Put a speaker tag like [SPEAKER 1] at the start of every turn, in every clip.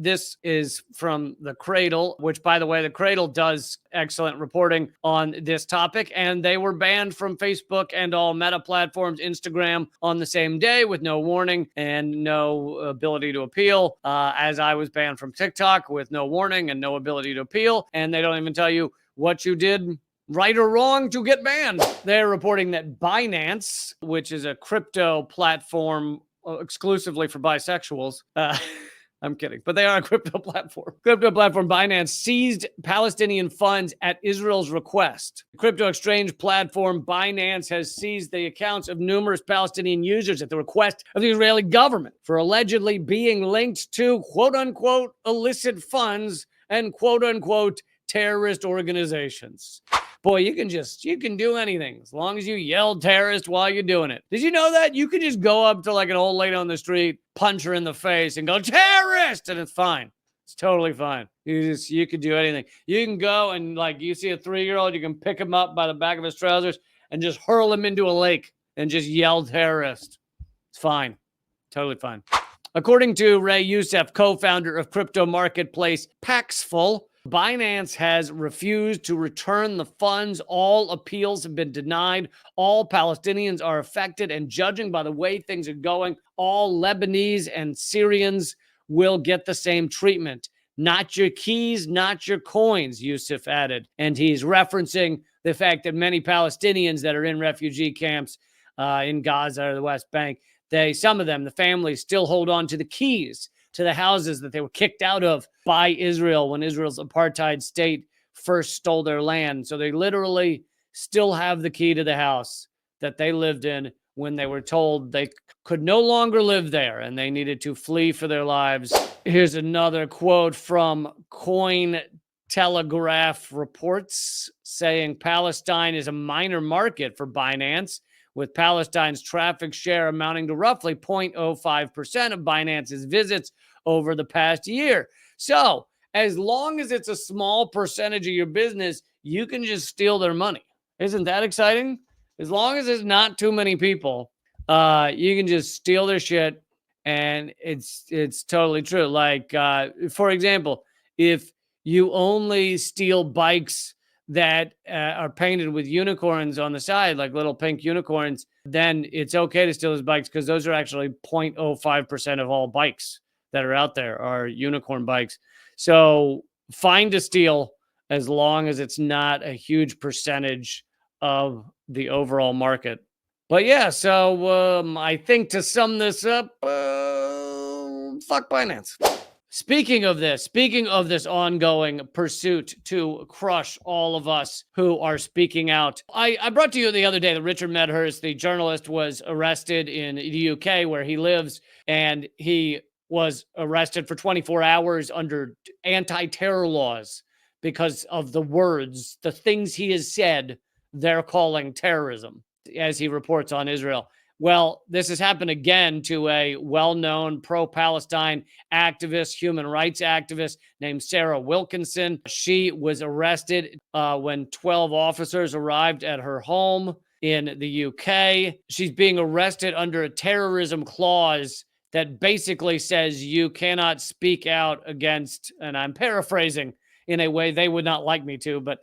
[SPEAKER 1] This is from The Cradle, which, by the way, The Cradle does excellent reporting on this topic, and they were banned from Facebook and all Meta platforms, Instagram, on the same day with no warning and no ability to appeal, as I was banned from TikTok with no warning and no ability to appeal, and they don't even tell you what you did right or wrong to get banned. They're reporting that Binance, which is a crypto platform exclusively for bisexuals, I'm kidding, but they are a crypto platform. Crypto platform Binance seized Palestinian funds at Israel's request. Crypto exchange platform Binance has seized the accounts of numerous Palestinian users at the request of the Israeli government for allegedly being linked to quote-unquote illicit funds and quote-unquote terrorist organizations. Boy, you can do anything as long as you yell terrorist while you're doing it. Did you know that? You could just go up to like an old lady on the street, punch her in the face and go, terrorist, and it's fine. It's totally fine. You could do anything. You can go and like you see a 3-year-old, you can pick him up by the back of his trousers and just hurl him into a lake and just yell terrorist. It's fine. Totally fine. According to Ray Youssef, co-founder of crypto marketplace Paxful, Binance has refused to return the funds. All appeals have been denied. All Palestinians are affected, and judging by the way things are going, all Lebanese and Syrians will get the same treatment. Not your keys, not your coins, Youssef added. And he's referencing the fact that many Palestinians that are in refugee camps in Gaza or the West Bank, some of them, the families, still hold on to the keys to the houses that they were kicked out of by Israel when Israel's apartheid state first stole their land. So they literally still have the key to the house that they lived in when they were told they could no longer live there and they needed to flee for their lives. Here's another quote from Cointelegraph Reports saying Palestine is a minor market for Binance, with Palestine's traffic share amounting to roughly 0.05% of Binance's visits over the past year. So, as long as it's a small percentage of your business, you can just steal their money. Isn't that exciting? As long as there's not too many people, you can just steal their shit, and it's totally true. Like, for example, if you only steal bikes that are painted with unicorns on the side, like little pink unicorns, then it's okay to steal those bikes because those are actually 0.05% of all bikes that are out there are unicorn bikes. So fine to steal as long as it's not a huge percentage of the overall market. But yeah, so I think to sum this up, fuck Binance. Speaking of this ongoing pursuit to crush all of us who are speaking out, I brought to you the other day that Richard Medhurst, the journalist, was arrested in the UK where he lives, and he was arrested for 24 hours under anti-terror laws because of the words, the things he has said they're calling terrorism, as he reports on Israel. Well, this has happened again to a well-known pro-Palestine activist, human rights activist named Sarah Wilkinson. She was arrested when 12 officers arrived at her home in the UK. She's being arrested under a terrorism clause that basically says you cannot speak out against, and I'm paraphrasing in a way they would not like me to, but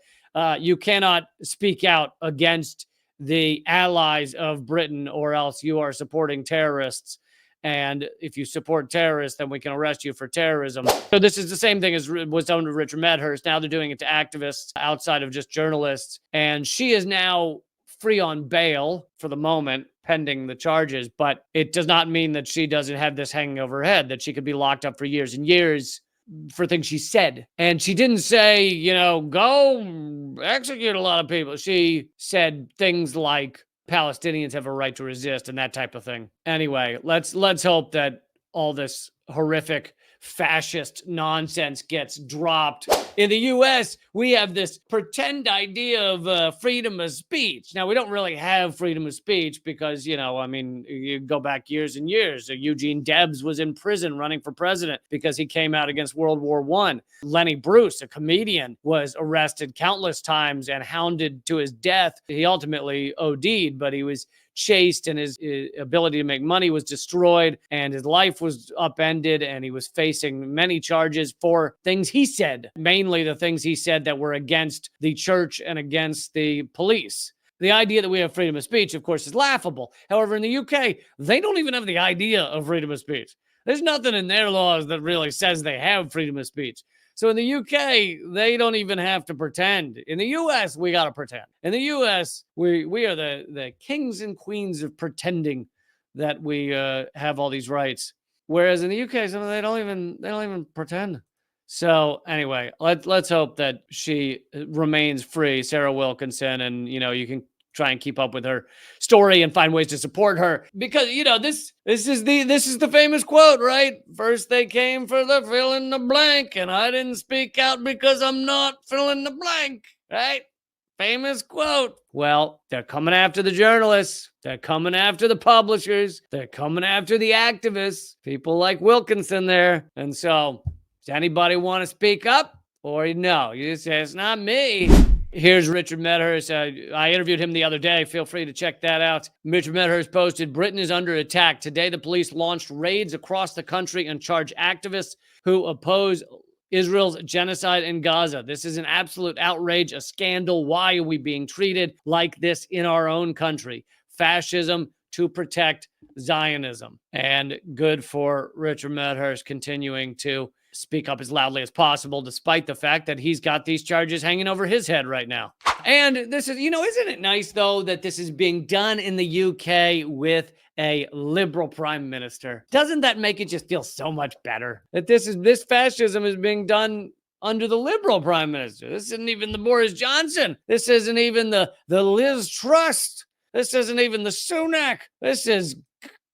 [SPEAKER 1] you cannot speak out against the allies of Britain, or else you are supporting terrorists. And if you support terrorists, then we can arrest you for terrorism. So this is the same thing as was done to Richard Medhurst. Now they're doing it to activists outside of just journalists. And she is now free on bail for the moment, pending the charges. But it does not mean that she doesn't have this hanging over her head, that she could be locked up for years and years for things she said. And she didn't say, go execute a lot of people. She said things like Palestinians have a right to resist and that type of thing. Anyway, let's hope that all this horrific fascist nonsense gets dropped. In the US, we have this pretend idea of freedom of speech. Now, we don't really have freedom of speech because, you go back years and years. Eugene Debs was in prison running for president because he came out against World War I. Lenny Bruce, a comedian, was arrested countless times and hounded to his death. He ultimately OD'd, but he was chased, and his ability to make money was destroyed, and his life was upended, and he was facing many charges for things he said, mainly the things he said that were against the church and against the police. The idea that we have freedom of speech, of course, is laughable. However, in the UK, they don't even have the idea of freedom of speech. There's nothing in their laws that really says they have freedom of speech. So in the UK, they don't even have to pretend. In the US, we got to pretend. In the US, we are the kings and queens of pretending that we have all these rights. Whereas in the UK, they don't even pretend. So anyway, let's hope that she remains free, Sarah Wilkinson, and you can try and keep up with her story and find ways to support her, because this is the famous quote, right? First they came for the fill in the blank, and I didn't speak out because I'm not filling the blank, right? Famous quote. Well, they're coming after the journalists. They're coming after the publishers. They're coming after the activists, people like Wilkinson there. And so, does anybody want to speak up? Or no, you just say, it's not me. Here's Richard Medhurst. I interviewed him the other day. Feel free to check that out. Richard Medhurst posted, Britain is under attack. Today, the police launched raids across the country and charged activists who oppose Israel's genocide in Gaza. This is an absolute outrage, a scandal. Why are we being treated like this in our own country? Fascism to protect Zionism. And good for Richard Medhurst continuing to speak up as loudly as possible, despite the fact that he's got these charges hanging over his head right now. And this is, isn't it nice, though, that this is being done in the UK with a liberal prime minister? Doesn't that make it just feel so much better that this fascism is being done under the liberal prime minister? This isn't even the Boris Johnson. This isn't even the Liz Truss. This isn't even the Sunak. This is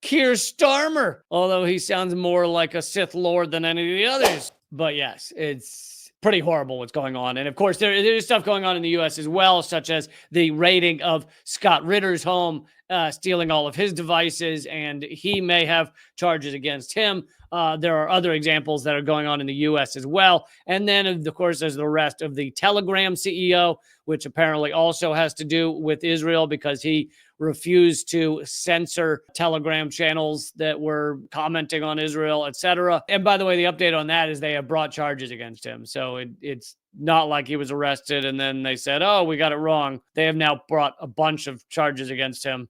[SPEAKER 1] Keir Starmer, although he sounds more like a Sith Lord than any of the others. But yes, it's pretty horrible what's going on. And of course, there's stuff going on in the U.S. as well, such as the raiding of Scott Ritter's home, stealing all of his devices, and he may have charges against him. There are other examples that are going on in the U.S. as well. And then, of course, there's the arrest of the Telegram CEO, which apparently also has to do with Israel because he refused to censor Telegram channels that were commenting on Israel, etc. And by the way, the update on that is they have brought charges against him. So it's not like he was arrested and then they said, oh, we got it wrong. They have now brought a bunch of charges against him.